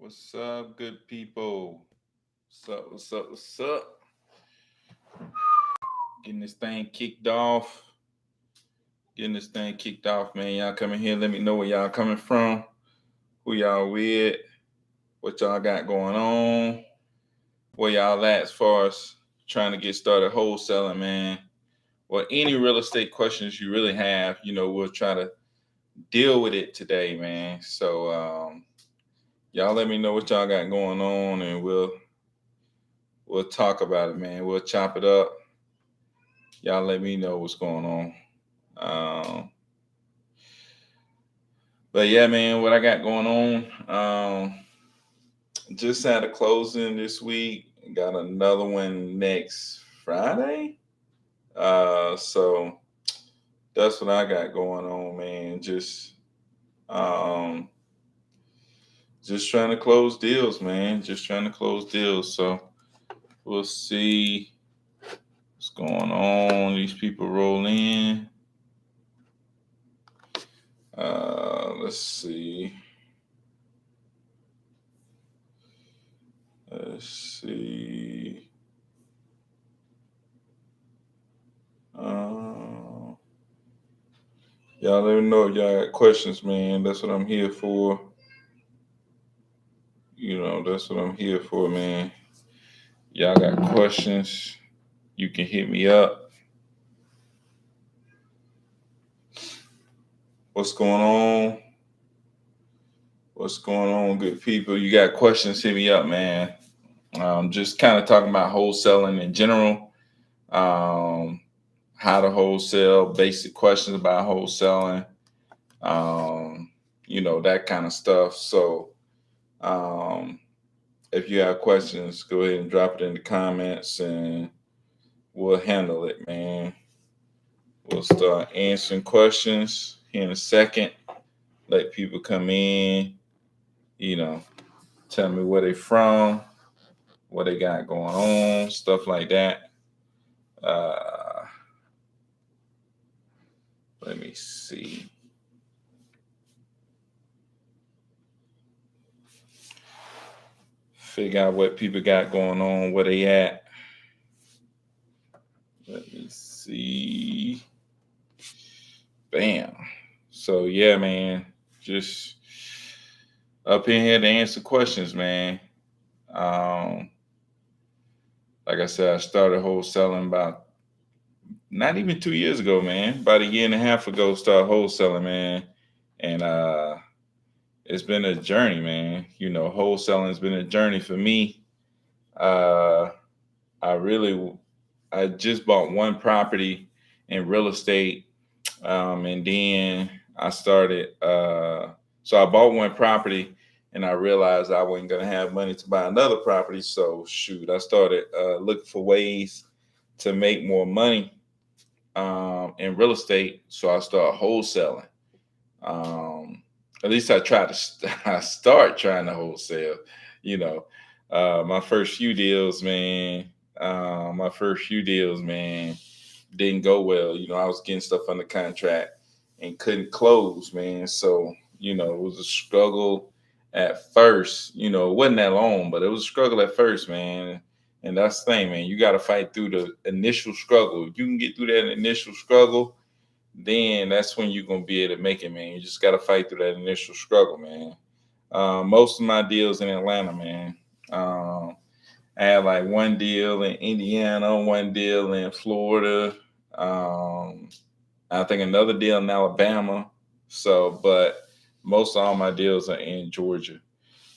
What's up, good people? What's up? What's up? What's up? Getting this thing kicked off. Getting this thing kicked off, man. Y'all coming here. Let me know where y'all coming from. Who y'all with? What y'all got going on? Where y'all at as far as trying to get started wholesaling, man? Or any real estate questions you really have, we'll try to deal with it today, man. So y'all let me know what y'all got going on and we'll talk about it, man. We'll chop it up. Y'all let me know what's going on. But yeah, man, what I got going on? Just had a closing this week. Got another one next Friday. So that's what I got going on, man. Um, just trying to close deals, man. Just trying to close deals. So we'll see what's going on. These people roll in. Let's see. Let's see. Y'all let me know if y'all got questions, man. That's what I'm here for. That's what I'm here for, man. Y'all got questions, you can hit me up. What's going on? What's going on, good people? You got questions, hit me up, man. Just kind of talking about wholesaling in general. How to wholesale, basic questions about wholesaling, that kind of stuff. So if you have questions, go ahead and drop it in the comments and we'll handle it, man. We'll start answering questions here in a second. Let people come in, tell me where they from, what they got going on, stuff like that. Let me see. Figure out what people got going on, where they at. Let me see. Bam. So yeah, man, just up in here to answer questions, man. Like I said, I started wholesaling about not even 2 years ago, man. About a year and a half ago, started wholesaling, man. And it's been a journey, man. Wholesaling has been a journey for me. I just bought one property in real estate, and then I started. So I bought one property, and I realized I wasn't gonna have money to buy another property. So shoot, I started looking for ways to make more money in real estate. So I started wholesaling. At least I tried to. I start trying to wholesale. You know, my first few deals, man. Didn't go well. I was getting stuff under contract and couldn't close, man. So it was a struggle at first. It wasn't that long, but it was a struggle at first, man. And that's the thing, man. You got to fight through the initial struggle. If you can get through that initial struggle, then that's when you're gonna be able to make it, man. You just gotta fight through that initial struggle, man. Most of my deals in Atlanta, man. I had like one deal in Indiana, one deal in Florida. I think another deal in Alabama. So, but most of all my deals are in Georgia.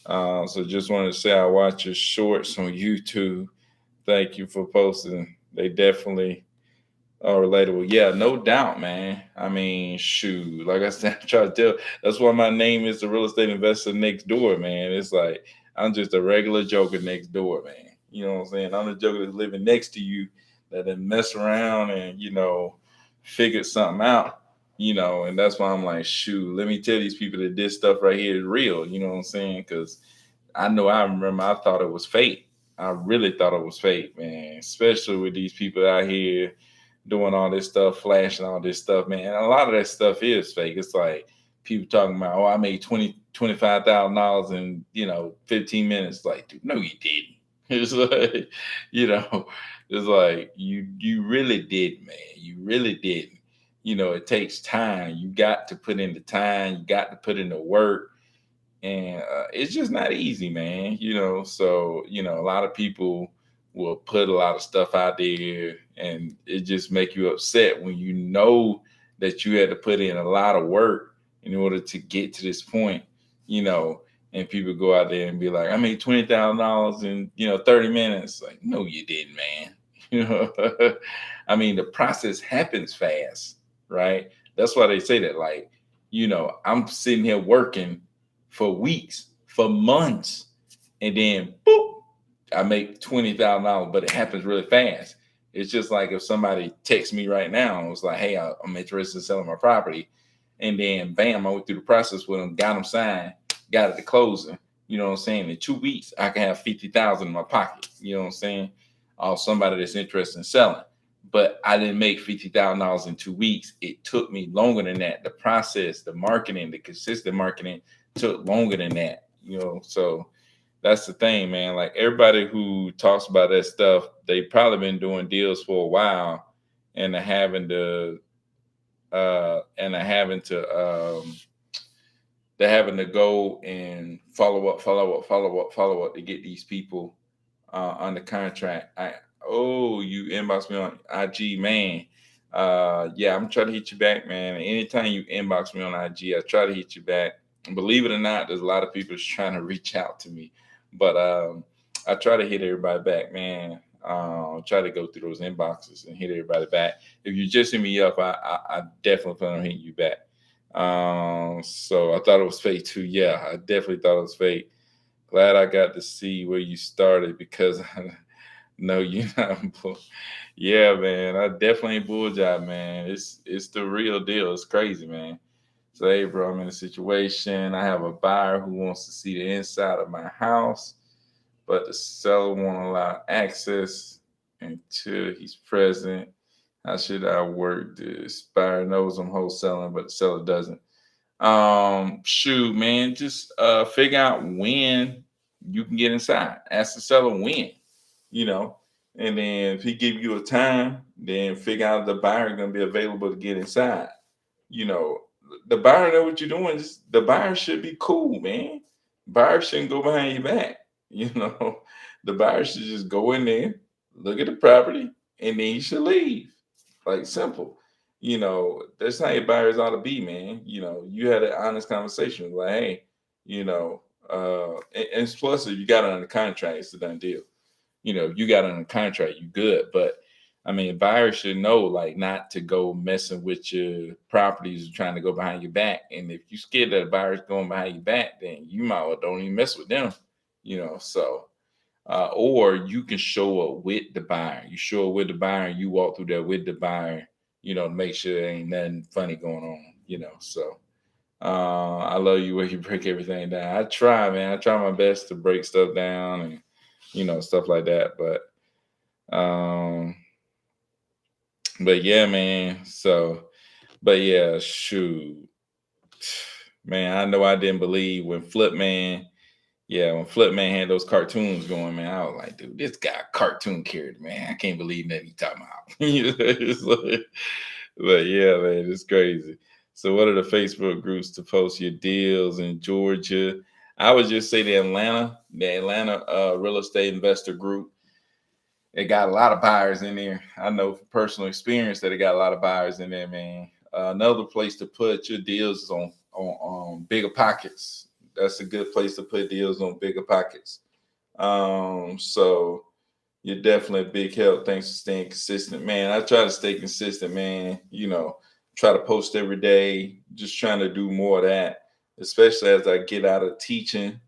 So just wanted to say I watch your shorts on YouTube. Thank you for posting. They definitely are relatable. Yeah, no doubt, man. I mean, shoot, like I said, I try to tell. That's why my name is the real estate investor next door, man. It's like I'm just a regular joker next door, man. You know what I'm saying? I'm the joker that's living next to you that then mess around and figured something out. And that's why I'm like, shoot, let me tell these people that this stuff right here is real. You know what I'm saying? Because I remember I thought it was fake. I really thought it was fake, man. Especially with these people out here doing all this stuff, flashing all this stuff, man. And a lot of that stuff is fake. It's like people talking about, oh, I made $25,000 in, 15 minutes. Like, dude, no, you didn't. It's like, it's like you really did, man. You really didn't. It takes time. You got to put in the time. You got to put in the work, and it's just not easy, man. So a lot of people will put a lot of stuff out there, and it just make you upset when you know that you had to put in a lot of work in order to get to this point. you know and people go out there and be like, I made $20,000 in 30 minutes. Like, no, you didn't, man. you know I mean, the process happens fast, right? That's why they say that. Like, I'm sitting here working for weeks, for months, and then boop, I make $20,000, but it happens really fast. It's just like if somebody texts me right now and was like, "Hey, I'm interested in selling my property," and then bam, I went through the process with them, got them signed, got it to closing. You know what I'm saying? In 2 weeks, I can have 50,000 in my pocket. You know what I'm saying? Or somebody that's interested in selling. But I didn't make $50,000 in 2 weeks. It took me longer than that. The process, the marketing, the consistent marketing took longer than that. So that's the thing, man. Like, everybody who talks about that stuff, they probably been doing deals for a while, and they're having to they're having to go and follow up to get these people under contract. You inbox me on IG, man. Yeah, I'm trying to hit you back, man. Anytime you inbox me on IG, I try to hit you back. And believe it or not, there's a lot of people trying to reach out to me, but I try to hit everybody back, man. Try to go through those inboxes and hit everybody back. If you just hit me up, I definitely plan on hitting you back. So I thought it was fake too. Yeah, I definitely thought it was fake. Glad I got to see where you started, because I know you're not. Yeah, man, I definitely ain't bull job, man. It's the real deal. It's crazy, man. So, hey, bro, I'm in a situation. I have a buyer who wants to see the inside of my house, but the seller won't allow access until he's present. How should I work this? Buyer knows I'm wholesaling, but the seller doesn't. Shoot, man, just figure out when you can get inside. Ask the seller when, you know, and then if he give you a time, then figure out if the buyer gonna be available to get inside. You know, the buyer know what you're doing. Just, the buyer should be cool, man. Buyer shouldn't go behind your back. You know, the buyer should just go in there, look at the property, and then he should leave. Like, simple. That's how your buyers ought to be, man. You had an honest conversation. Like, hey, and plus, if you got it under contract, it's a done deal. You got it under contract, you good. But I mean, buyers should know, like, not to go messing with your properties, trying to go behind your back. And if you scared that a buyer's going behind your back, then you might well don't even mess with them. So or you can show up with the buyer. You show up with the buyer, and you walk through there with the buyer, to make sure there ain't nothing funny going on. So I love you where you break everything down. I try, man. I try my best to break stuff down and stuff like that. But yeah, man. But yeah, shoot, man. I know I didn't believe when Flipman had those cartoons going, man. I was like, dude, this guy cartoon character, man. I can't believe that he talking about. It's like, but yeah, man, it's crazy. So what are the Facebook groups to post your deals in Georgia? I would just say the Atlanta real estate investor group. It got a lot of buyers in there. I know from personal experience that it got a lot of buyers in there, man. Another place to put your deals is on Bigger Pockets. That's a good place to put deals on Bigger Pockets. So you're definitely a big help. Thanks for staying consistent, man. I try to stay consistent, man. Try to post every day. Just trying to do more of that, especially as I get out of teaching.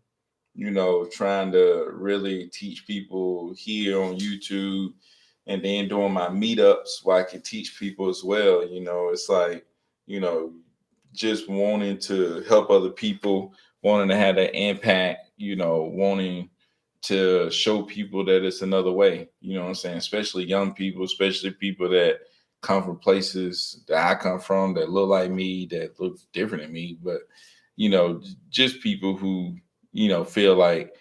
Trying to really teach people here on YouTube, and then doing my meetups where I can teach people as well. It's like, just wanting to help other people, wanting to have that impact, wanting to show people that it's another way, you know what I'm saying? Especially young people, especially people that come from places that I come from that look like me, that look different than me, but just people who, feel like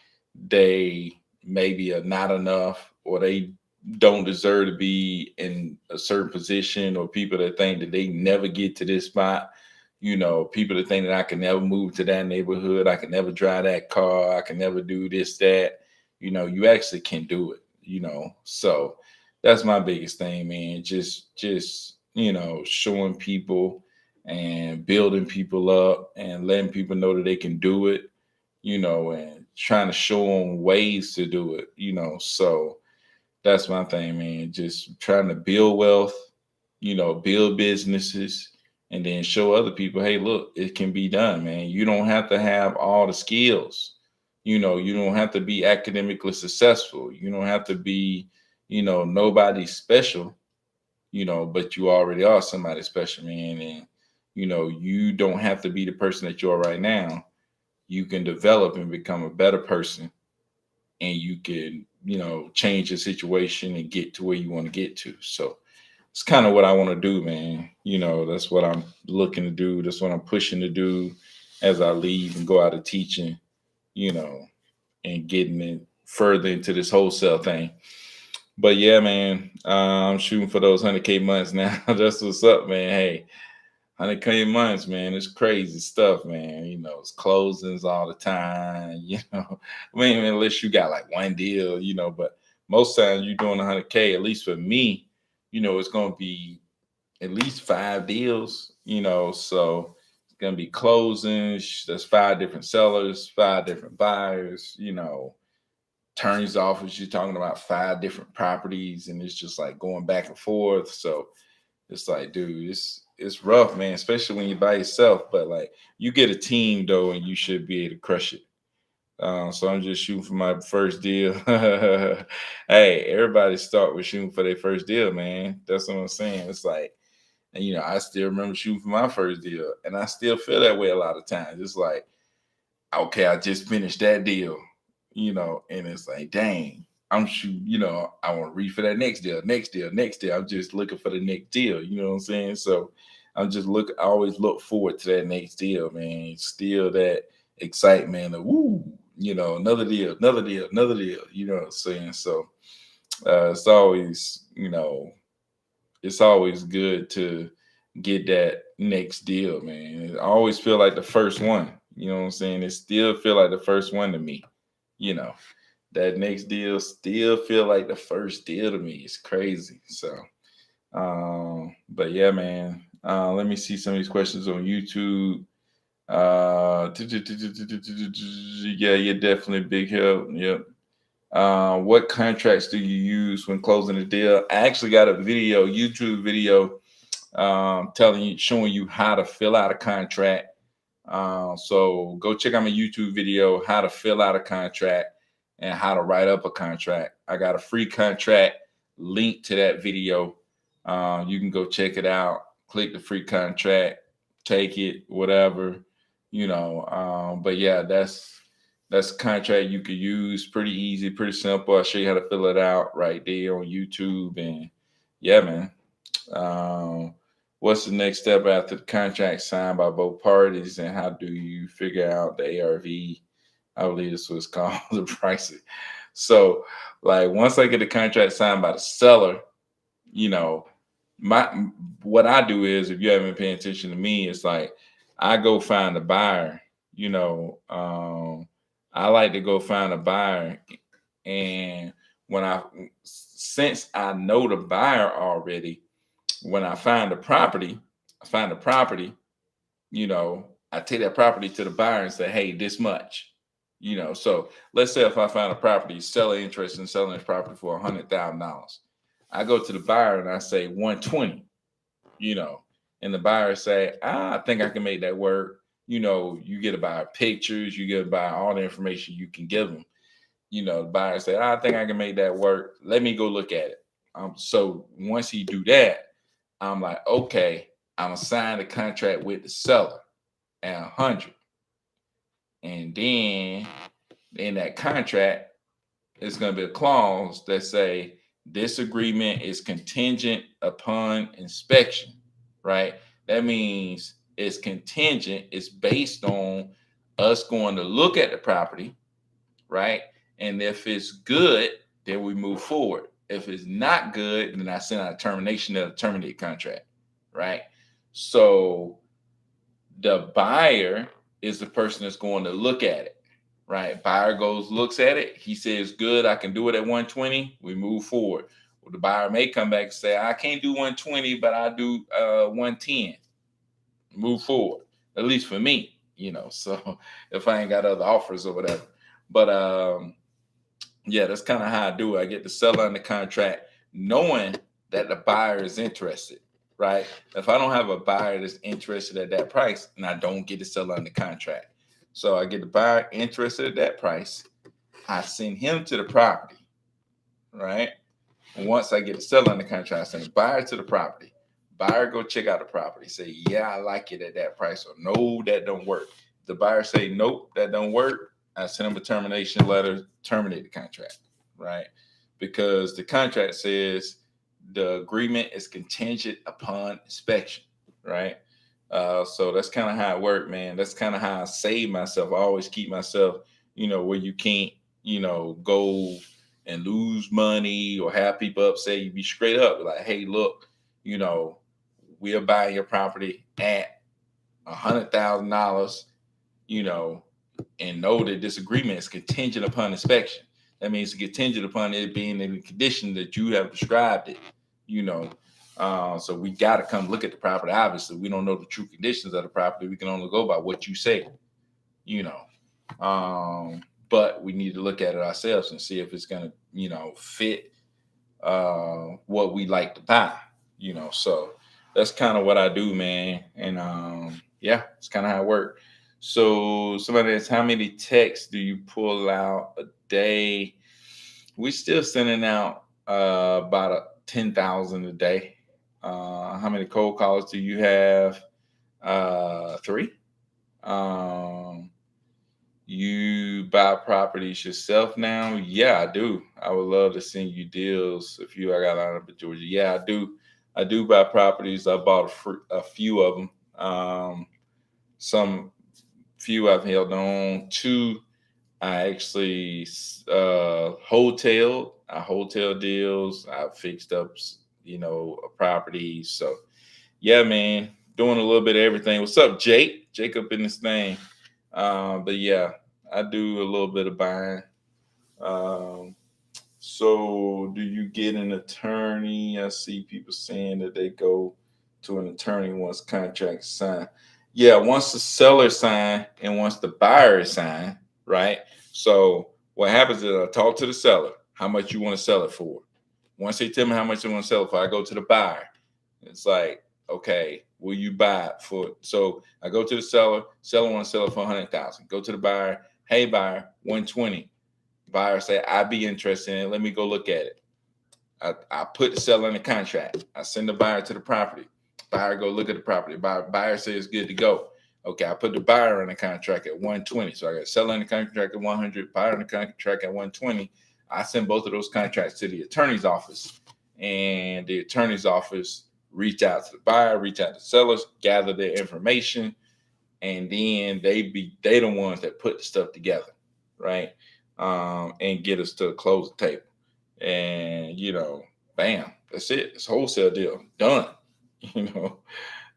they maybe are not enough, or they don't deserve to be in a certain position, or people that think that they never get to this spot. People that think that I can never move to that neighborhood, I can never drive that car, I can never do this, that. You actually can do it. So that's my biggest thing, man. Just showing people and building people up and letting people know that they can do it, and trying to show them ways to do it. So that's my thing, man. Just trying to build wealth, build businesses, and then show other people, hey, look, it can be done, man. You don't have to have all the skills. You don't have to be academically successful. You don't have to be, nobody special, but you already are somebody special, man. And, you don't have to be the person that you are right now. You can develop and become a better person, and you can, change your situation and get to where you want to get to. So it's kind of what I want to do, man. That's what I'm looking to do. That's what I'm pushing to do as I leave and go out of teaching, you know, and getting it further into this wholesale thing. But yeah, man, I'm shooting for those 100K months now. That's what's up, man. Hey, 100K months, man. It's crazy stuff, man. It's closings all the time. I mean, unless you got like one deal, but most times you're doing 100K, at least for me, it's going to be at least 5 deals, so it's going to be closings. There's 5 different sellers, 5 different buyers, turns office. You're talking about 5 different properties, and it's just like going back and forth. So it's like, dude, it's rough, man, especially when you're by yourself. But like, you get a team though, and you should be able to crush it. So I'm just shooting for my first deal. Hey, everybody start with shooting for their first deal, man. That's what I'm saying. It's like, and I still remember shooting for my first deal, and I still feel that way a lot of times. It's like, okay, I just finished that deal, and it's like, dang, I'm shooting, I want to reach for that next deal, next deal, next deal. I'm just looking for the next deal, you know what I'm saying? So I always look forward to that next deal, man. Still that excitement of, woo, another deal, another deal, another deal, you know what I'm saying? So it's always, it's always good to get that next deal, man. I always feel like the first one, you know what I'm saying? It still feel like the first one to me, you know. That next deal still feel like the first deal to me. It's crazy. So but yeah, man. Let me see some of these questions on YouTube. Yeah, you're definitely big help. Yep. What contracts do you use when closing a deal? I actually got a video, YouTube video, showing you how to fill out a contract. So go check out my YouTube video, how to fill out a contract and how to write up a contract. I got a free contract link to that video. You can go check it out, click the free contract, take it, whatever, but yeah, that's a contract you could use. Pretty easy, pretty simple. I'll show you how to fill it out right there on YouTube. And yeah, man. Um, what's the next step after the contract signed by both parties, and how do you figure out the ARV? I believe this was called the pricing. So, like, once I get the contract signed by the seller, you know, my what I do is, if you haven't been paying attention to me, it's like I go find a buyer. I like to go find a buyer, and when I since I know the buyer already, when I find a property, I find a property, I take that property to the buyer and say, hey, this much. So let's say if I find a property, seller interested in selling this property for $100,000. I go to the buyer and I say 120, you know, and the buyer say, I think I can make that work. You get to buy pictures, you get to buy all the information you can give them. The buyer say, I think I can make that work. Let me go look at it. So once he do that, I'm like, okay, I'm gonna sign the contract with the seller at 100, and then in that contract, it's gonna be a clause that say this agreement is contingent upon inspection, right? That means is contingent. It's based on us going to look at the property, right? And if it's good, then we move forward. If it's not good, then I send out a termination to terminate contract, right? So the buyer is the person that's going to look at it, right? Buyer goes, looks at it. He says, good, I can do it at 120. We move forward. Well, the buyer may come back and say, I can't do 120, but I do 110. Move forward, at least for me, so if I ain't got other offers or whatever. But yeah, that's kind of how I do it. I get the seller under contract knowing that the buyer is interested, right? If I don't have a buyer that's interested at that price, and I don't get the seller under contract. So I get the buyer interested at that price. I send him to the property, right? And once I get the seller under contract, I send the buyer to the property. Buyer go check out the property. Say, yeah, I like it at that price. Or no, that don't work. The buyer say, nope, that don't work. I send them a termination letter, terminate the contract, right? Because the contract says the agreement is contingent upon inspection, right? So that's kind of how it worked, man. That's kind of how I save myself. I always keep myself, where you can't, go and lose money or have people upset. You be straight up like, hey, look, we'll buy your property at $100,000, and know that this agreement is contingent upon inspection. That means it's contingent upon it being in the condition that you have described it, so we got to come look at the property. Obviously, we don't know the true conditions of the property. We can only go by what you say, but we need to look at it ourselves and see if it's going to, fit what we like to buy, so that's kind of what I do, man. And yeah, it's kind of how it works. So somebody asks, how many texts do you pull out a day? We still sending out about 10,000 a day. How many cold calls do you have? 3. You buy properties yourself now? Yeah, I do. I would love to send you deals if you I got out of Georgia. Yeah, I do. I do buy properties. I bought a few of them. Some few I've held on to. I actually hotel. I hotel deals. I fixed up, a property. So yeah, man, doing a little bit of everything. What's up, Jake? Jacob in this thing. But yeah, I do a little bit of buying. So do you get an attorney? I see people saying that they go to an attorney once contract signed. Yeah, once the seller signed and once the buyer is signed, right? So what happens is I talk to the seller, how much you want to sell it for. Once they tell me how much they want to sell it for, I go to the buyer. It's like, okay, will you buy it for? So I go to the seller wants to sell it for 100,000. Go to the buyer, hey buyer, 120. Buyer say, I'd be interested in it. Let me go look at it. I put the seller in the contract. I send the buyer to the property. Buyer go look at the property. Buyer says it's good to go. Okay, I put the buyer in the contract at 120. So I got seller in the contract at 100, buyer in the contract at 120. I send both of those contracts to the attorney's office. And the attorney's office reach out to the buyer, reach out to sellers, gather their information, and then they the ones that put the stuff together, right? And get us to the closing table. And, bam, that's it. It's a wholesale deal. Done.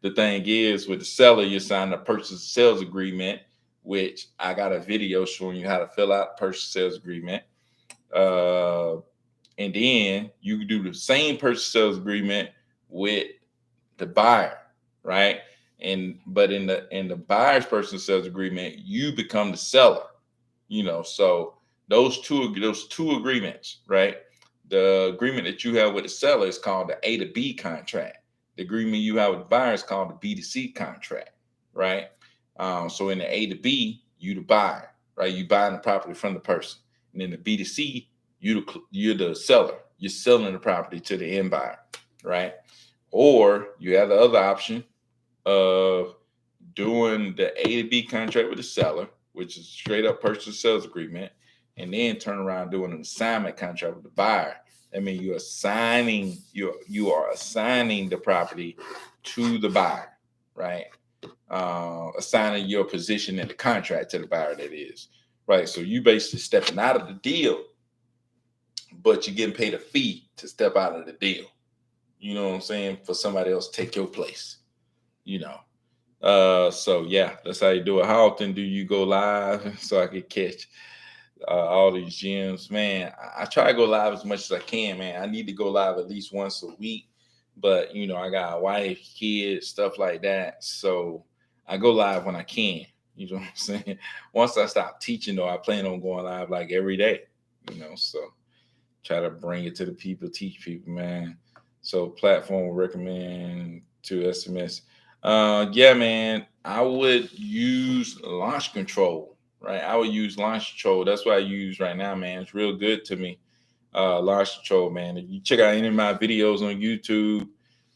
The thing is with the seller, you sign a purchase sales agreement, which I got a video showing you how to fill out purchase sales agreement. And then you can do the same purchase sales agreement with the buyer, right? But in the buyer's purchase sales agreement, you become the seller. So those two agreements, right? The agreement that you have with the seller is called the A to B contract. The agreement you have with the buyer is called the B to C contract, right? So in the A to B, you the buyer, right? You buying the property from the person. And in the B to C, you're the seller. You're selling the property to the end buyer, right? Or you have the other option of doing the A to B contract with the seller, which is straight up purchase sales agreement, and then turn around doing an assignment contract with the buyer. That means you are assigning the property to the buyer, right? assigning your position in the contract to the buyer, that is, right? So you basically stepping out of the deal, but you're getting paid a fee to step out of the deal. You know what I'm saying? For somebody else to take your place, you know. So yeah, that's how you do it. How often do you go live so I can catch all these gems? Man, I try to go live as much as I can, man. I need to go live at least once a week, but you know, I got a wife, kids, stuff like that. So I go live when I can. You know what I'm saying? Once I stop teaching, though, I plan on going live like every day. You know, so try to bring it to the people, teach people, man. So platform will recommend to SMS. Yeah, man, I would use launch control, right? I would use launch control. That's what I use right now, man. It's real good to me. Launch control, man. If you check out any of my videos on YouTube,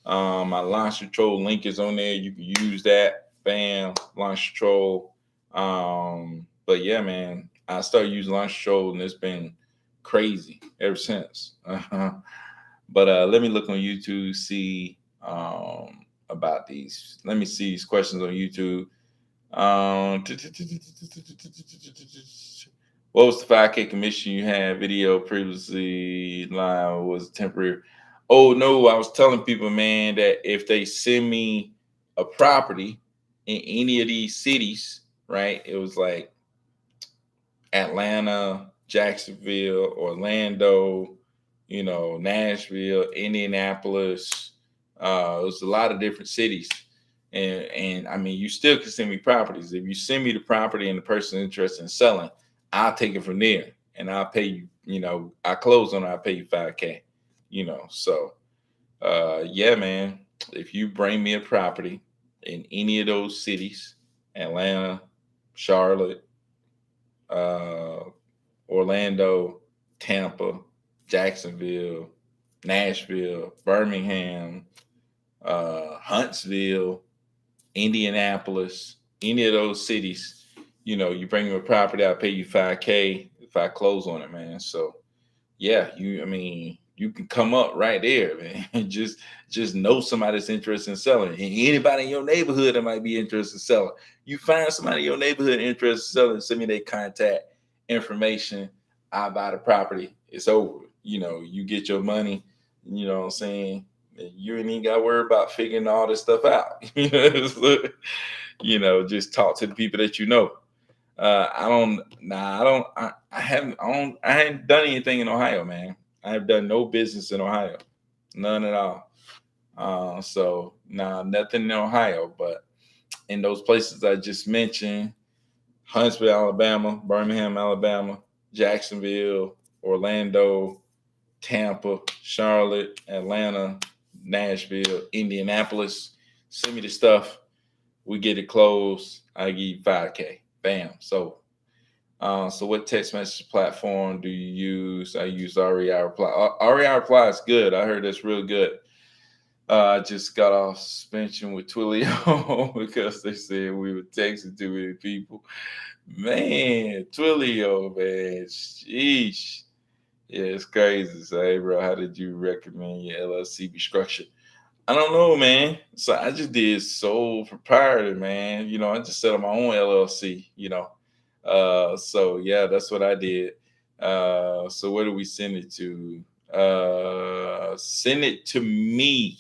my launch control link is on there. You can use that. Bam, launch control. But yeah, man, I started using launch control and it's been crazy ever since. But let me look on YouTube, see about these. Let me see these questions on YouTube. What was the 5K commission you had? Video previously live was temporary. Oh no, I was telling people, man, that if they send me a property in any of these cities, right? It was like Atlanta, Jacksonville, Orlando, you know, Nashville, Indianapolis. It was a lot of different cities. And I mean, you still can send me properties. If you send me the property and the person interested in selling, I'll take it from there and I'll pay you, you know, I close on it, I'll pay you 5K, you know. So yeah, man, if you bring me a property in any of those cities, Atlanta, Charlotte, uh, Orlando, Tampa, Jacksonville, Nashville, Birmingham, Huntsville, Indianapolis, any of those cities, you know, you bring me a property, I'll pay you 5K if I close on it, man. So yeah, I mean, you can come up right there, man. And just know somebody that's interested in selling. And anybody in your neighborhood that might be interested in selling. You find somebody in your neighborhood interested in selling, send me their contact information. I buy the property. It's over. You know, you get your money, you know what I'm saying? You ain't even got to worry about figuring all this stuff out. You know, just talk to the people that you know. I don't. Nah, I don't. I haven't. I hadn't done anything in Ohio, man. I have done no business in Ohio, none at all. So nah, nothing in Ohio. But in those places I just mentioned, Huntsville, Alabama, Birmingham, Alabama, Jacksonville, Orlando, Tampa, Charlotte, Atlanta, Nashville, Indianapolis. Send me the stuff. We get it closed. I give you 5K. Bam. So what text message platform do you use? I use REI Reply. REI Reply is good. I heard that's real good. I just got off suspension with Twilio because they said we were texting too many people. Man, Twilio, man. Sheesh. Yeah, it's crazy. So, hey, bro, how did you recommend your LLC be structured? I don't know, man. So I just did sole proprietor, man. You know, I just set up my own LLC, you know. So yeah, that's what I did. So where do we send it to? Send it to me,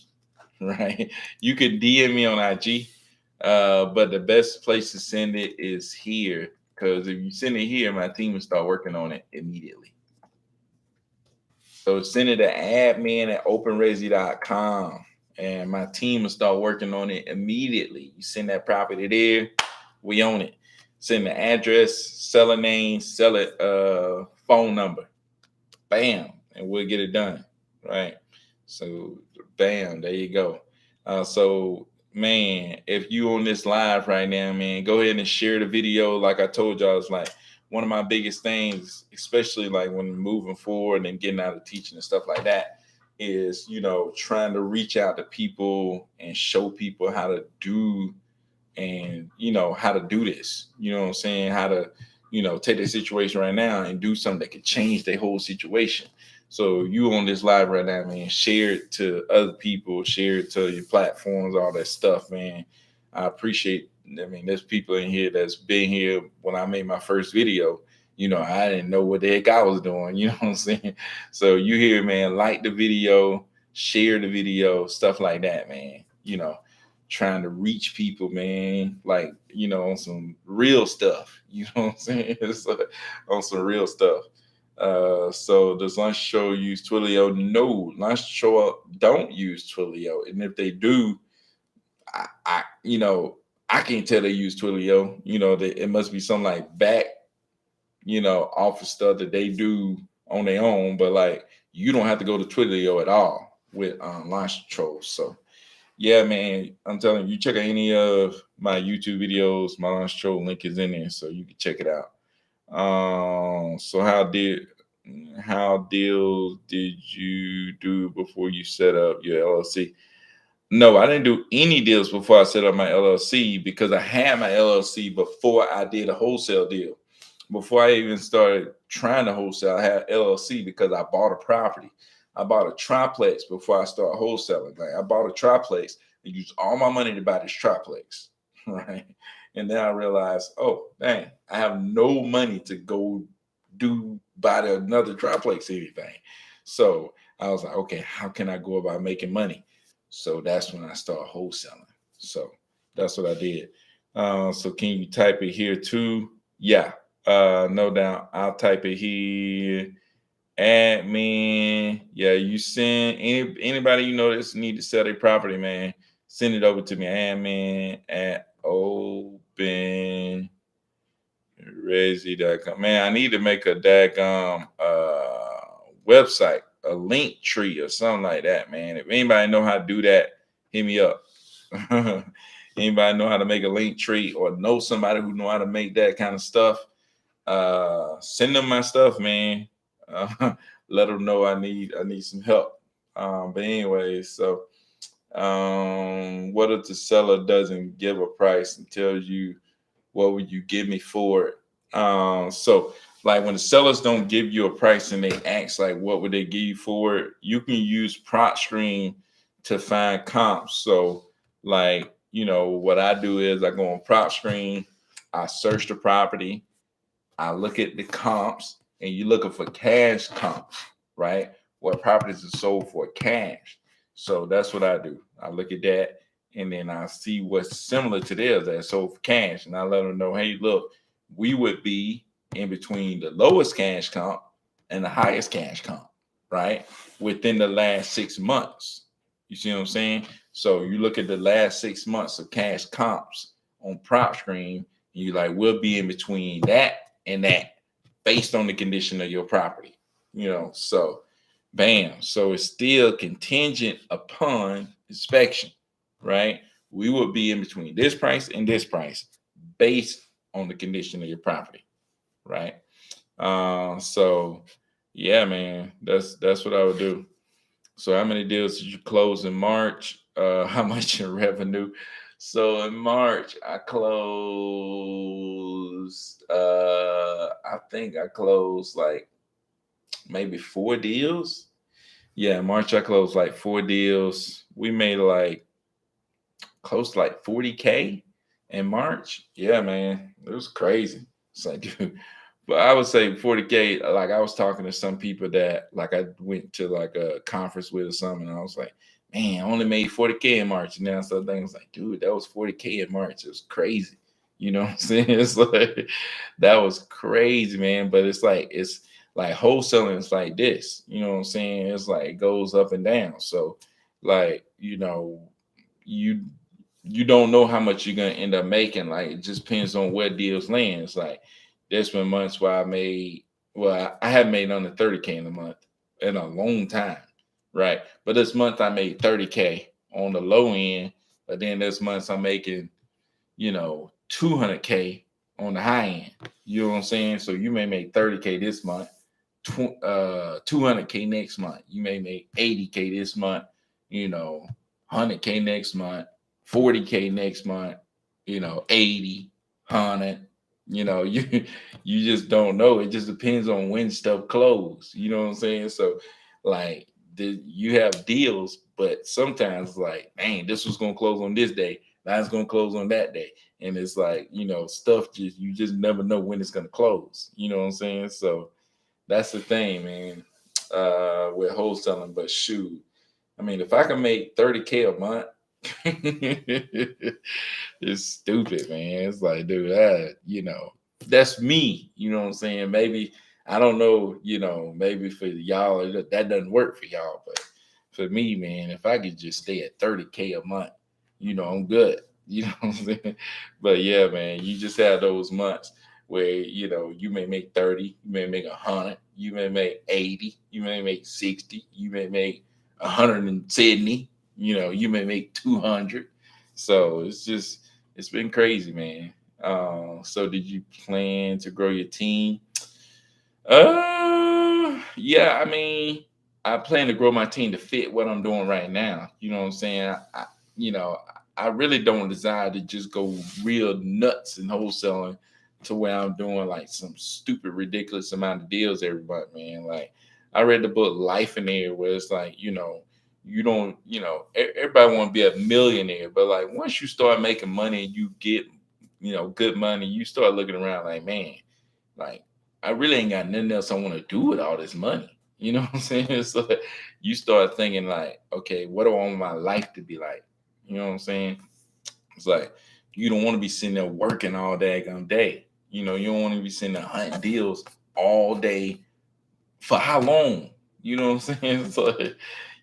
right? You could DM me on IG. But the best place to send it is here. Because if you send it here, my team will start working on it immediately. So send it to admin@openresi.com and my team will start working on it immediately. You send that property there, we own it. Send the address, seller name, seller phone number. Bam, and we'll get it done. Right. So bam, there you go. So man, if you on this live right now, man, go ahead and share the video. Like I told y'all, it's like one of my biggest things, especially like when moving forward and getting out of teaching and stuff like that, is, you know, trying to reach out to people and show people how to do and, you know, how to do this. You know what I'm saying? How to, you know, take the situation right now and do something that could change their whole situation. So you on this live right now, man, share it to other people, share it to your platforms, all that stuff, man. I appreciate I mean, there's people in here that's been here when I made my first video. I didn't know what the heck I was doing. You know what I'm saying? So you hear, man, like the video, share the video, stuff like that, man. Trying to reach people, man, like, on some real stuff. You know what I'm saying? It's like on some real stuff. So does Lunch Show use Twilio? No, Lunch Show don't use Twilio. And if they do, I can't tell they use Twilio. It must be some like back, office stuff that they do on their own. But like, you don't have to go to Twilio at all with Launch Control. So yeah, man, I'm telling you, check out any of my YouTube videos. My Launch Control link is in there, so you can check it out. So how deals did you do before you set up your LLC? No, I didn't do any deals before I set up my LLC because I had my LLC before I did a wholesale deal. Before I even started trying to wholesale, I had LLC because I bought a property. I bought a triplex before I started wholesaling. Like I bought a triplex and used all my money to buy this triplex, right? And then I realized, oh, dang, I have no money to go buy another triplex or anything. So I was like, okay, how can I go about making money? So that's when I started wholesaling. So that's what I did. So can you type it here too? Yeah, no doubt. I'll type it here. Admin. Yeah, you send anybody that's need to sell their property, man. Send it over to me. Admin at openresi.com. Man, I need to make a daggum website, a link tree or something like that, man. If anybody know how to do that, hit me up. Anybody know how to make a link tree or know somebody who know how to make that kind of stuff? Send them my stuff, man. Let them know I need some help. But anyway, so what if the seller doesn't give a price and tells you what would you give me for it? So like when the sellers don't give you a price and they ask like what would they give you for it, you can use PropStream to find comps. So like what I do is I go on PropStream, I search the property, I look at the comps, and you're looking for cash comps, right? What properties are sold for cash. So that's what I do. I look at that, and then I see what's similar to theirs that sold for cash, and I let them know, hey, look, we would be in between the lowest cash comp and the highest cash comp, right? Within the last 6 months. You see what I'm saying? So you look at the last 6 months of cash comps on PropStream, and you like, we'll be in between that and that based on the condition of your property. So bam. So it's still contingent upon inspection, right? We would be in between this price and this price based on the condition of your property, right? So yeah, man, that's what I would do. So how many deals did you close in March? How much in revenue? So in March, I closed, I think I closed like maybe 4 deals. Yeah, in March, I closed like 4 deals. We made like close to like 40K in March. Yeah, man, it was crazy. It's like, dude, but I would say 40K. Like I was talking to some people that like I went to like a conference with or something, and I was like, man, I only made 40K in March. And now so things like, dude, that was 40K in March. It was crazy. You know what I'm saying? It's like that was crazy, man. But it's like wholesaling is like this. You know what I'm saying? It's like it goes up and down. So like, you don't know how much you're gonna end up making. Like it just depends on where deals land. It's like there's been months where I haven't made under 30K in a month in a long time, right? But this month I made 30K on the low end, but then there's months I'm making, 200K on the high end. You know what I'm saying? So you may make 30K this month, 200K next month. You may make 80K this month, 100K next month, 40K next month, 80, 100. You just don't know. It just depends on when stuff closes. You know what I'm saying? So like you have deals, but sometimes like, man, this was gonna close on this day. That's gonna close on that day. And it's like, stuff just, you just never know when it's gonna close. You know what I'm saying? So that's the thing, man, with wholesaling. But shoot, I mean, if I can make 30K a month, it's stupid, man. It's like, dude, that's me. You know what I'm saying? Maybe, I don't know, maybe for y'all, that doesn't work for y'all. But for me, man, if I could just stay at 30K a month, I'm good. You know what I'm saying? But yeah, man, you just have those months where, you may make 30, you may make 100, you may make 80, you may make 60, you may make 170, you may make 200. So it's been crazy, man. So did you plan to grow your team? Yeah, I mean, I plan to grow my team to fit what I'm doing right now. You know what I'm saying? You know, I really don't desire to just go real nuts in wholesaling to where I'm doing like some stupid, ridiculous amount of deals every month, man. Like, I read the book Life in There, where it's like, you don't, everybody want to be a millionaire, but like once you start making money and you get, good money, you start looking around like, man, like, I really ain't got nothing else I want to do with all this money. You know what I'm saying? So you start thinking like, okay, what do I want my life to be like? You know what I'm saying? It's like you don't want to be sitting there working all daggone day. You don't want to be sitting there hunting deals all day. For how long? You know what I'm saying? So,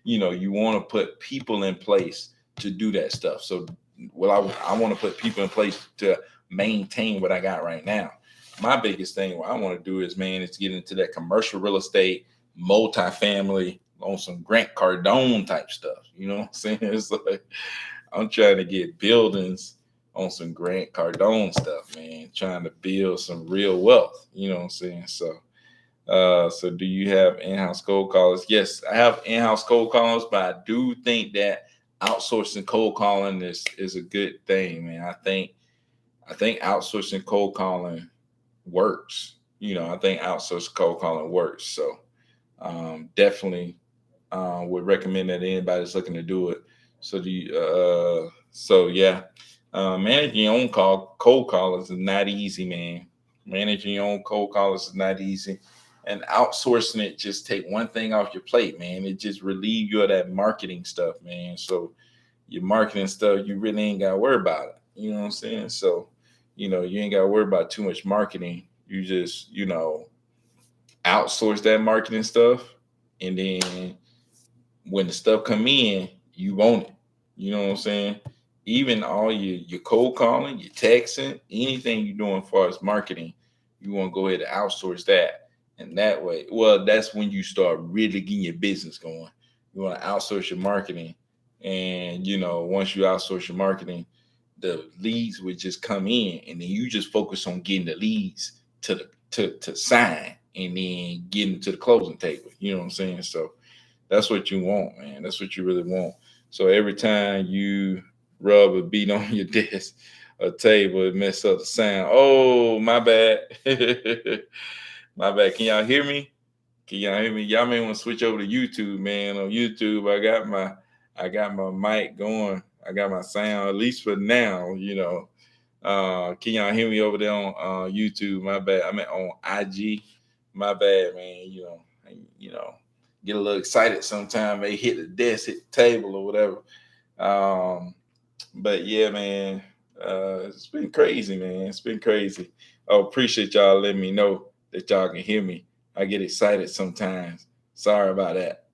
you want to put people in place to do that stuff. So, well, I want to put people in place to maintain what I got right now. My biggest thing, what I want to do is, man, is get into that commercial real estate, multifamily, on some Grant Cardone type stuff. You know what I'm saying? It's like I'm trying to get buildings on some Grant Cardone stuff, man. Trying to build some real wealth. You know what I'm saying? So do you have in-house cold callers? Yes, I have in-house cold callers, but I do think that outsourcing cold calling is a good thing, man. I think outsourcing cold calling works. I think outsourcing cold calling works. So definitely would recommend that anybody that's looking to do it. So yeah, managing your own cold callers is not easy, man. Managing your own cold callers is not easy, and outsourcing it just take one thing off your plate, man. It just relieve you of that marketing stuff, man. So your marketing stuff, you really ain't got to worry about it. You know what I'm saying? So, you ain't got to worry about too much marketing. You just, outsource that marketing stuff, and then when the stuff come in, you want it. You know what I'm saying? Even all your cold calling, your texting, anything you're doing as far as marketing, you want to go ahead and outsource that. And that way, well, that's when you start really getting your business going. You want to outsource your marketing. And once you outsource your marketing, the leads would just come in, and then you just focus on getting the leads to sign, and then getting to the closing table. You know what I'm saying? So that's what you want, man. That's what you really want. So every time you rub a beat on your desk or table, it mess up the sound. Oh, my bad. My bad. Can y'all hear me? Can y'all hear me? Y'all may want to switch over to YouTube, man. On YouTube, I got my mic going. I got my sound, at least for now, can y'all hear me over there on YouTube? My bad. I mean on IG. My bad, man. You know, get a little excited sometimes. They hit the desk, hit the table, or whatever. But yeah, man, it's been crazy, man. It's been crazy. I appreciate y'all letting me know that y'all can hear me. I get excited sometimes. Sorry about that.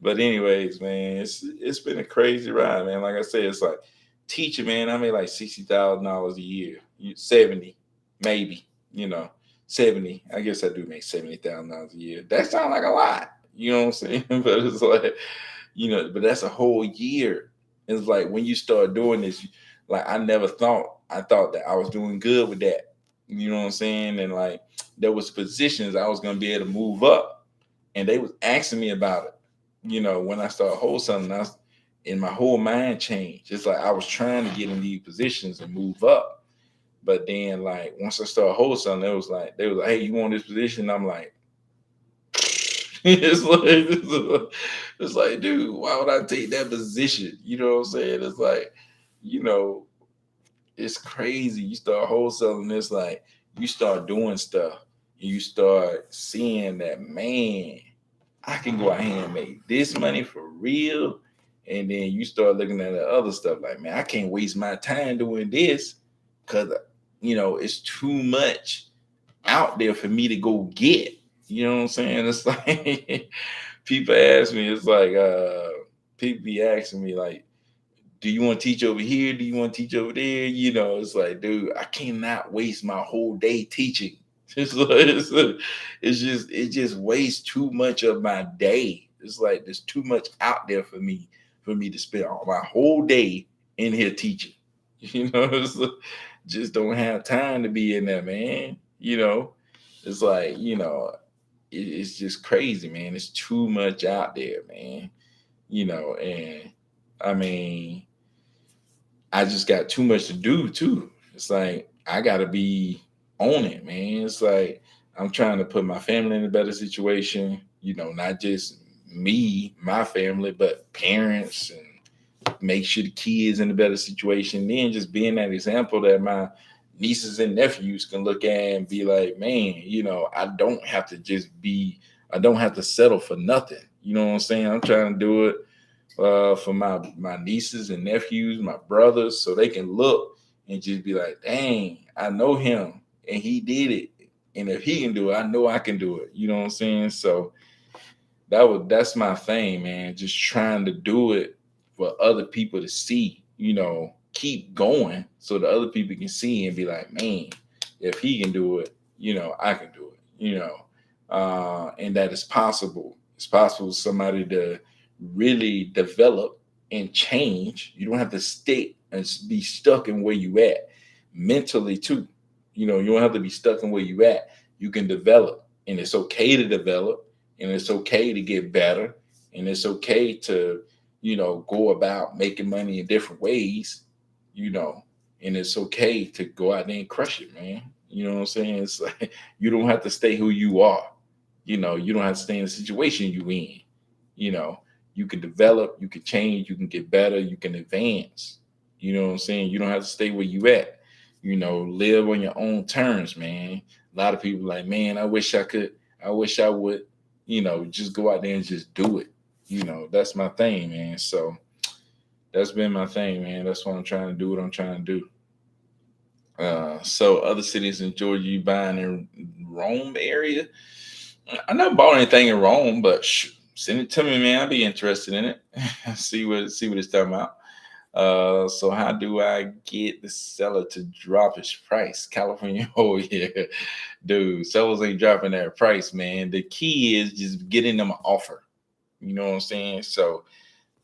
But anyways, man, it's been a crazy ride, man. Like I said, it's like teaching, man. I made like $60,000 a year, 70, maybe. 70. I guess I do make $70,000 a year. That sounds like a lot. You know what I'm saying? But it's like, but that's a whole year. It's like when you start doing this, like I thought that I was doing good with that. You know what I'm saying? And like there was positions I was gonna be able to move up, and they was asking me about it. When I started wholesaling, and my whole mind changed. It's like I was trying to get in these positions and move up. But then like once I started wholesaling, they was like, hey, you want this position? I'm like, it's like, dude, why would I take that position? You know what I'm saying? It's like, you know, it's crazy. You start wholesaling, it's like you start doing stuff, and you start seeing that, man, I can go out here and make this money for real. And then you start looking at the other stuff like, man, I can't waste my time doing this because, it's too much out there for me to go get. You know what I'm saying? It's like people ask me, it's like people be asking me like, do you want to teach over here? Do you want to teach over there? It's like, dude, I cannot waste my whole day teaching. It just wastes too much of my day. It's like there's too much out there for me to spend all my whole day in here teaching. Just don't have time to be in there, man. It's like, it's just crazy, man. It's too much out there, man. And I mean, I just got too much to do too. It's like I gotta be on it, man. It's like I'm trying to put my family in a better situation, not just me, my family, but parents, and make sure the kids in a better situation. Then just being that example that my nieces and nephews can look at and be like, man, I don't have to settle for nothing. You know what I'm saying? I'm trying to do it for my nieces and nephews, my brothers, so they can look and just be like, dang, I know him and he did it. And if he can do it, I know I can do it. You know what I'm saying? So that's my thing, man. Just trying to do it for other people to see, keep going so the other people can see and be like, man, if he can do it, I can do it, and that is possible. It's possible for somebody to really develop and change. You don't have to stay and be stuck in where you at mentally too. You don't have to be stuck in where you at. You can develop, and it's okay to develop, and it's okay to get better, and it's okay to, go about making money in different ways, and it's okay to go out there and crush it, man. You know what I'm saying? It's like you don't have to stay who you are. You don't have to stay in the situation you in. You know, you can develop, you can change, you can get better, you can advance. You know what I'm saying? You don't have to stay where you at. Live on your own terms, man. A lot of people like, man, I wish I could, I wish I would, just go out there and just do it. That's my thing, man. So that's been my thing, man. That's what I'm trying to do, what I'm trying to do. So other cities in Georgia you buying in Rome area? I never bought anything in Rome, but send it to me, man. I'd be interested in it. see what it's talking about. So how do I get the seller to drop his price? California, oh yeah, dude, sellers ain't dropping their price, man. The key is just getting them an offer. You know what I'm saying? So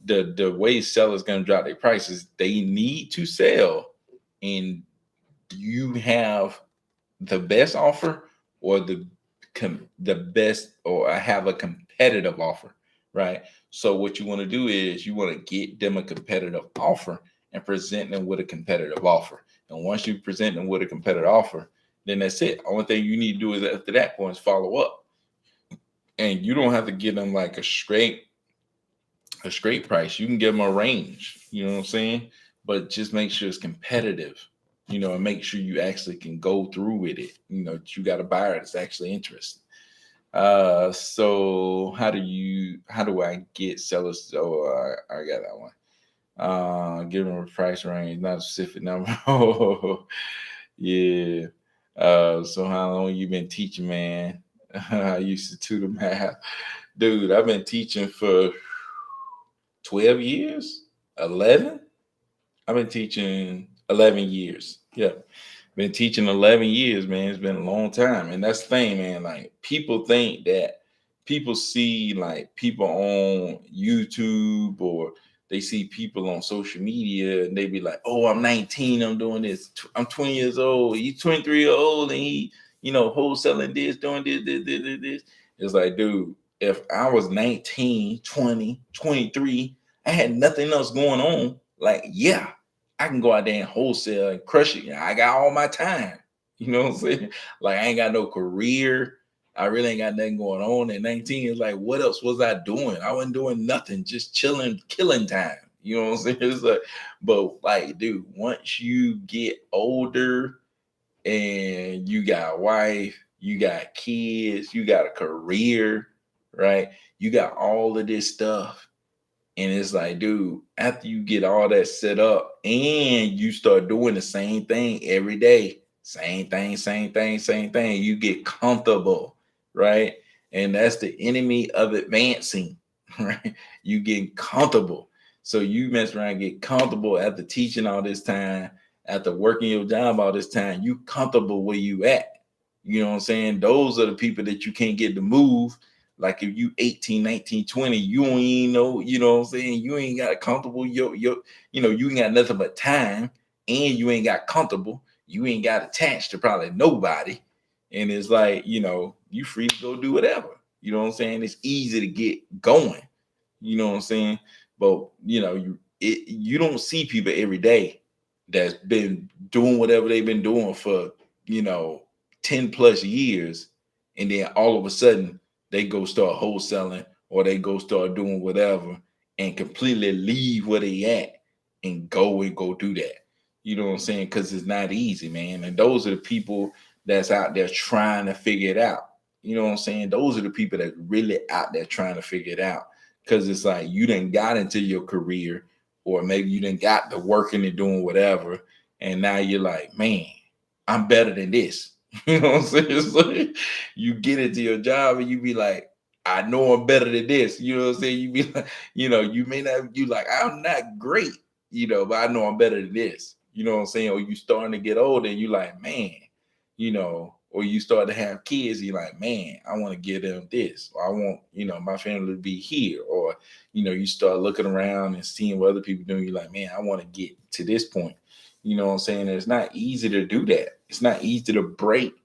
the way sellers gonna drop their prices, they need to sell, and you have the best offer or the best, or I have a competitive offer, right? So what you want to do is you want to get them a competitive offer and present them with a competitive offer. And once you present them with a competitive offer, then that's it. Only thing you need to do is after that point is follow up. And you don't have to give them like a straight price. You can give them a range, you know what I'm saying? But just make sure it's competitive, and make sure you actually can go through with it. That you got a buyer that's actually interested. So how do I get sellers? Oh, I got that one. Give them a price range, not a specific number. Oh, yeah. So how long you been teaching, man? I used to do the math. Dude, I've been teaching for 12 years, 11. I've been teaching 11 years. Yeah. Been teaching 11 years, man. It's been a long time. And that's the thing, man. Like, people think that people see like people on YouTube, or they see people on social media, and they be like, oh, I'm 19, I'm doing this. I'm 20 years old. He's 23 years old, and he, wholesaling this, doing this. It's like, dude, if I was 19, 20, 23, I had nothing else going on. Like, yeah, I can go out there and wholesale and crush it. I got all my time. You know what I'm saying? Like, I ain't got no career. I really ain't got nothing going on. At 19, it's like, what else was I doing? I wasn't doing nothing, just chilling, killing time. You know what I'm saying? It's like, but like, dude, once you get older and you got a wife, you got kids, you got a career, right? You got all of this stuff. And it's like, dude, after you get all that set up and you start doing the same thing every day, same thing, same thing, same thing, you get comfortable, right? And that's the enemy of advancing, right? You get comfortable. So you mess around, and get comfortable after teaching all this time, after working your job all this time, you comfortable where you at. You know what I'm saying? Those are the people that you can't get to move. Like if you 18, 19, 20, you don't even know, you know what I'm saying? You ain't got comfortable, you ain't got nothing but time, and you ain't got comfortable. You ain't got attached to probably nobody. And it's like, you free to go do whatever. You know what I'm saying? It's easy to get going. You know what I'm saying? But you don't see people every day that's been doing whatever they've been doing for, 10 plus years, and then all of a sudden they go start wholesaling or they go start doing whatever and completely leave where they at and go do that. You know what I'm saying? Because it's not easy, man. And those are the people that's out there trying to figure it out. You know what I'm saying? Those are the people that really out there trying to figure it out. Because it's like you done got into your career, or maybe you done got to working and doing whatever, and now you're like, man, I'm better than this. You know what I'm saying? It's like you get into your job and you be like, I know I'm better than this. You know what I'm saying? You be like, you may not, you like, I'm not great, but I know I'm better than this. You know what I'm saying? Or you starting to get older and you like, man, or you start to have kids, you're like, man, I want to give them this, or I want, my family to be here, or, you start looking around and seeing what other people doing. You're like, man, I want to get to this point. You know what I'm saying? It's not easy to do that. It's not easy to break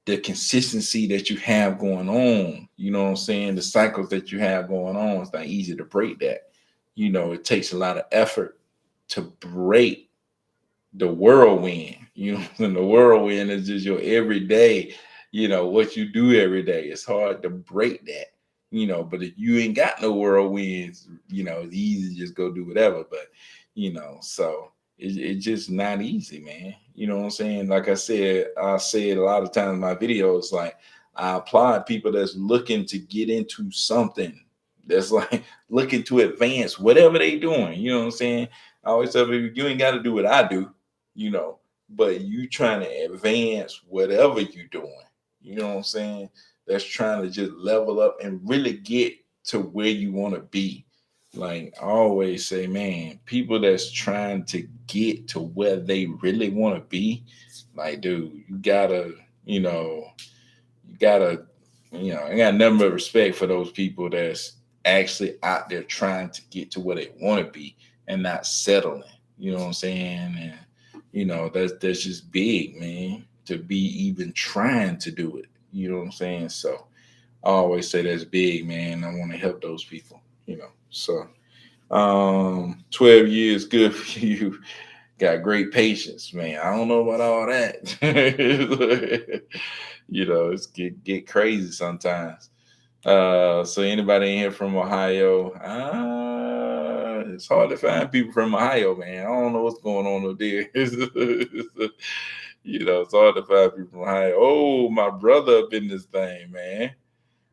the consistency that you have going on. You know what I'm saying? The cycles that you have going on. It's not easy to break that. It takes a lot of effort to break the whirlwind. And the whirlwind is just your everyday, what you do every day. It's hard to break that. But if you ain't got no whirlwinds, it's easy to just go do whatever. But so it's just not easy, man. You know what I'm saying? Like I said a lot of times in my videos, like I applaud people that's looking to get into something, that's like looking to advance whatever they doing. You know what I'm saying? I always tell people, you ain't got to do what I do, but you trying to advance whatever you doing. You know what I'm saying? That's trying to just level up and really get to where you want to be. Like I always say, man, people that's trying to get to where they really want to be, like, dude, you gotta, I got a number of respect for those people that's actually out there trying to get to where they want to be and not settling. You know what I'm saying? And that's just big, man, to be even trying to do it. You know what I'm saying? So I always say that's big, man. I want to help those people, So 12 years good for you. Got great patience, man. I don't know about all that. It's get crazy sometimes. So anybody in here from Ohio? It's hard to find people from Ohio, man. I don't know what's going on up there. It's hard to find people from Ohio. Oh, my brother up in this thing, man.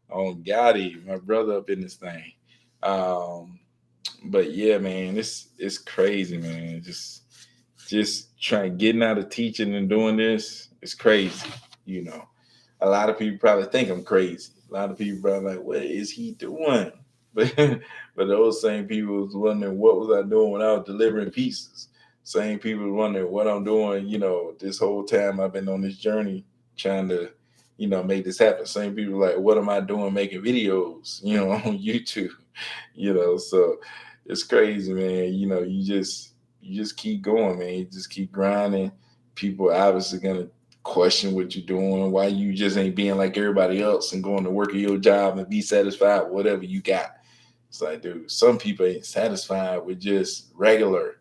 On Gotti, my brother up in this thing. But yeah, man, it's crazy, man. Just trying getting out of teaching and doing this, it's crazy. A lot of people probably think I'm crazy. A lot of people probably like, what is he doing? But those same people was wondering what was I doing when I was delivering pieces. Same people wondering what I'm doing, this whole time I've been on this journey trying to, make this happen. Same people like, what am I doing making videos, on YouTube? So it's crazy, man. You just keep going, man. You just keep grinding. People obviously gonna question what you're doing, why you just ain't being like everybody else and going to work at your job and be satisfied with whatever you got. It's like, dude, some people ain't satisfied with just regular.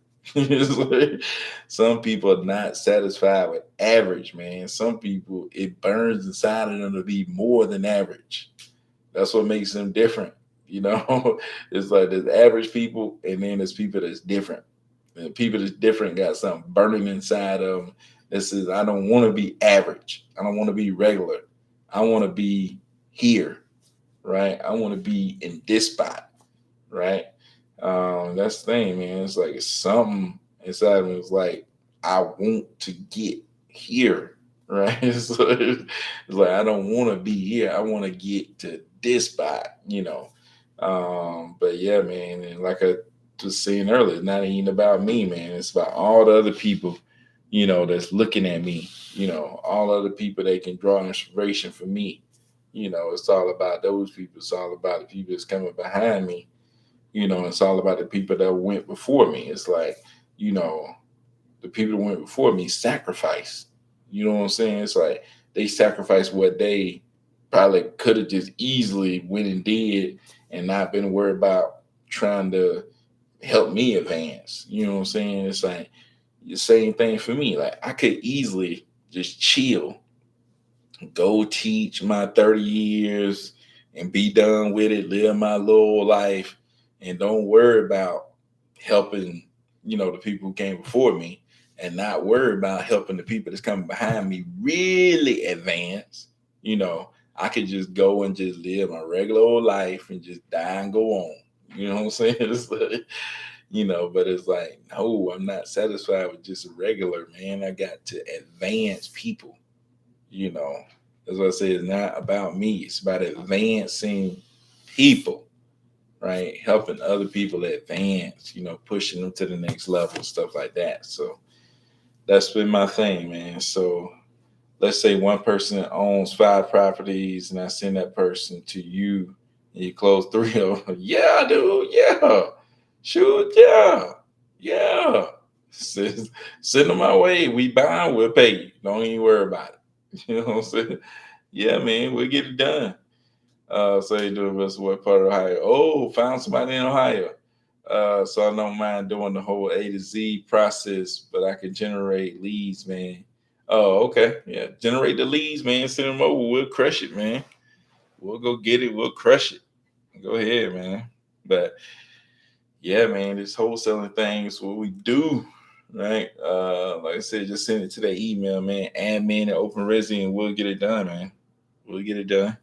Some people are not satisfied with average, man. Some people, it burns inside of them to be more than average. That's what makes them different. You know, it's like there's average people, and then there's people that's different. And people that's different got something burning inside of them. This is, I don't want to be average. I don't want to be regular. I want to be here, right? I want to be in this spot, right? That's the thing, man. It's like it's something inside of me. It's like I want to get here, right? It's like I don't want to be here. I want to get to this spot, you know. But yeah, man, and like I was saying earlier, it's not even about me, man. It's about all the other people, you know, that's looking at me. You know, all other people that can draw inspiration from me. You know, it's all about those people. It's all about the people that's coming behind me. You know, it's all about the people that went before me. It's like, you know, the people that went before me sacrificed. You know what I'm saying? It's like they sacrificed what they probably could have just easily went and did and not been worried about trying to help me advance. You know what I'm saying? It's like the same thing for me. Like I could easily just chill, go teach my 30 years and be done with it, live my little life, and don't worry about helping, you know, the people who came before me, and not worry about helping the people that's coming behind me really advance. You know, I could just go and just live my regular old life and just die and go on. You know what I'm saying? It's like, you know, but it's like, no, I'm not satisfied with just a regular, man. I got to advance people, you know. As I say, it's not about me. It's about advancing people, right? Helping other people advance, you know, pushing them to the next level, stuff like that. So that's been my thing, man. So let's say one person owns 5 properties and I send that person to you and you close 3 of them. Yeah, dude. Yeah. Shoot. Yeah. Yeah. Send them my way. We buy, we'll pay you. Don't even worry about it. You know what I'm saying? Yeah, man, we'll get it done. So you do us what part of Ohio? Oh, found somebody in Ohio. So I don't mind doing the whole A to Z process, but I can generate leads, man. Oh, okay. Yeah. Generate the leads, man. Send them over. We'll crush it, man. We'll go get it. We'll crush it. Go ahead, man. But yeah, man, this wholesaling thing is what we do, right? Like I said, just send it to that email, man. Admin at Open Resi, and we'll get it done, man. We'll get it done.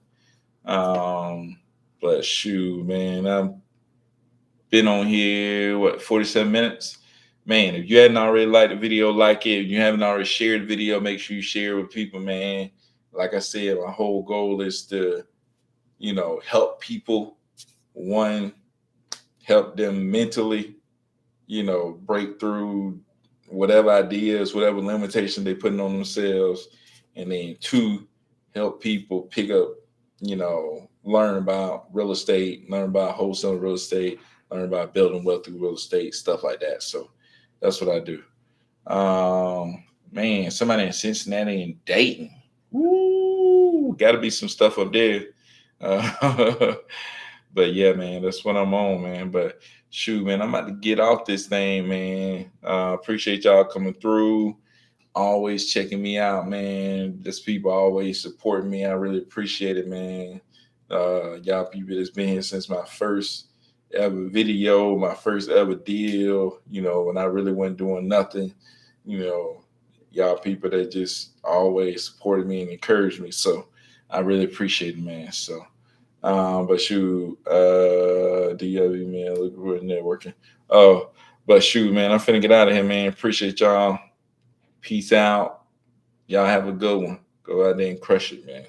Um, but shoot, man, I've been on here, what, 47 minutes? Man, if you hadn't already liked the video, like it. If you haven't already shared the video, make sure you share it with people, man. Like I said, my whole goal is to, you know, help people. One, help them mentally, you know, break through whatever ideas, whatever limitations they putting on themselves. And then 2, help people pick up, you know, learn about real estate, learn about wholesale real estate, learn about building wealth through real estate, stuff like that. So that's what I do. Man, somebody in Cincinnati and Dayton. Woo, gotta be some stuff up there. Uh, but yeah, man, that's what I'm on, man. But shoot, man, I'm about to get off this thing, man. Appreciate y'all coming through, always checking me out, man. This people always supporting me. I really appreciate it, man. Y'all people that's been here since my first ever video, my first ever deal, you know, when I really wasn't doing nothing, you know, y'all people that just always supported me and encouraged me. So I really appreciate it, man. So but shoot, do you have email? Look, we're networking. Oh, but shoot, man, I'm finna get out of here, man. Appreciate y'all. Peace out. Y'all have a good one. Go out there and crush it, man.